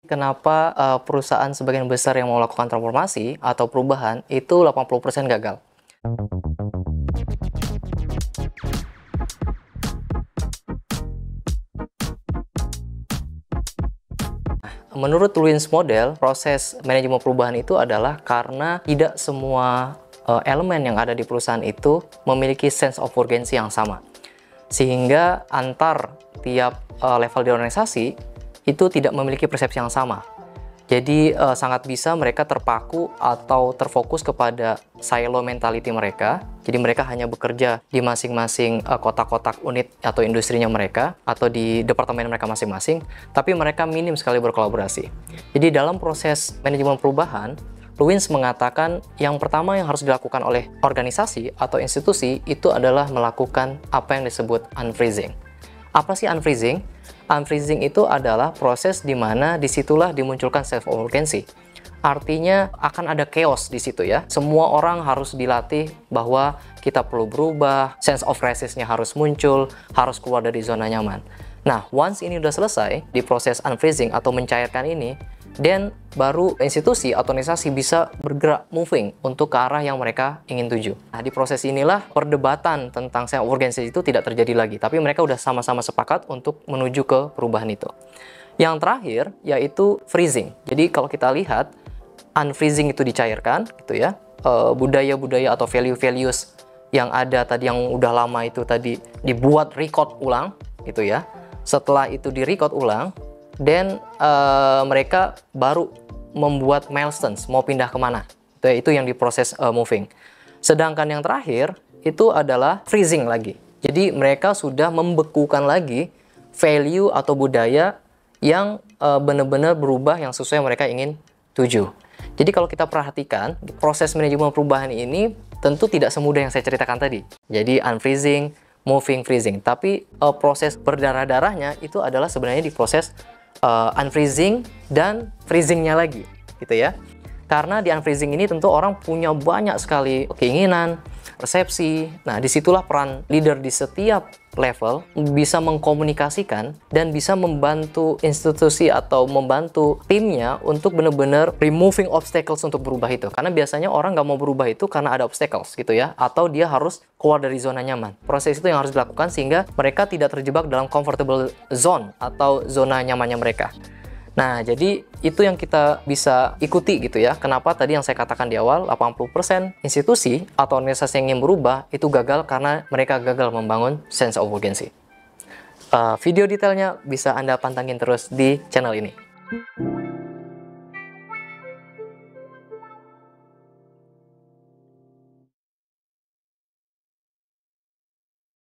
Kenapa perusahaan sebagian besar yang mau melakukan transformasi atau perubahan itu 80% gagal? Menurut Lewins Model, proses manajemen perubahan itu adalah karena tidak semua elemen yang ada di perusahaan itu memiliki sense of urgency yang sama. Sehingga antar tiap level di organisasi itu tidak memiliki persepsi yang sama. Jadi sangat bisa mereka terpaku atau terfokus kepada silo mentality mereka. Jadi mereka hanya bekerja di masing-masing kotak-kotak unit atau industrinya mereka atau di departemen mereka masing-masing, tapi mereka minim sekali berkolaborasi. Jadi dalam proses manajemen perubahan, Lewins mengatakan yang pertama yang harus dilakukan oleh organisasi atau institusi itu adalah melakukan apa yang disebut unfreezing. Apa sih unfreezing? Unfreezing itu adalah proses di mana disitulah dimunculkan self urgency. Artinya akan ada chaos di situ ya. Semua orang harus dilatih bahwa kita perlu berubah, sense of crisis-nya harus muncul, harus keluar dari zona nyaman. Nah, once ini udah selesai di proses unfreezing atau mencairkan ini, dan baru institusi atau organisasi bisa bergerak moving untuk ke arah yang mereka ingin tuju. Nah, di proses inilah perdebatan tentang self urgency itu tidak terjadi lagi, tapi mereka udah sama-sama sepakat untuk menuju ke perubahan itu. Yang terakhir yaitu freezing. Jadi kalau kita lihat unfreezing itu dicairkan gitu ya, budaya-budaya atau value-values yang ada tadi yang udah lama itu tadi dibuat record ulang gitu ya. Setelah itu di record ulang, dan mereka baru membuat milestones, mau pindah kemana. Itu yang diproses moving. Sedangkan yang terakhir, itu adalah freezing lagi. Jadi mereka sudah membekukan lagi value atau budaya yang benar-benar berubah yang sesuai yang mereka ingin tuju. Jadi kalau kita perhatikan, proses manajemen perubahan ini tentu tidak semudah yang saya ceritakan tadi. Jadi unfreezing, moving, freezing. Tapi proses berdarah-darahnya itu adalah sebenarnya di proses unfreezing dan freezingnya lagi gitu ya. Karena di unfreezing ini tentu orang punya banyak sekali keinginan, persepsi. Nah, disitulah peran leader di setiap level bisa mengkomunikasikan dan bisa membantu institusi atau membantu timnya untuk benar-benar removing obstacles untuk berubah itu. Karena biasanya orang nggak mau berubah itu karena ada obstacles gitu ya, atau dia harus keluar dari zona nyaman. Proses itu yang harus dilakukan sehingga mereka tidak terjebak dalam comfortable zone atau zona nyamannya mereka. Nah, jadi itu yang kita bisa ikuti gitu ya. Kenapa tadi yang saya katakan di awal, 80% institusi atau organisasi yang ingin berubah itu gagal karena mereka gagal membangun sense of urgency. Video detailnya bisa Anda pantengin terus di channel ini.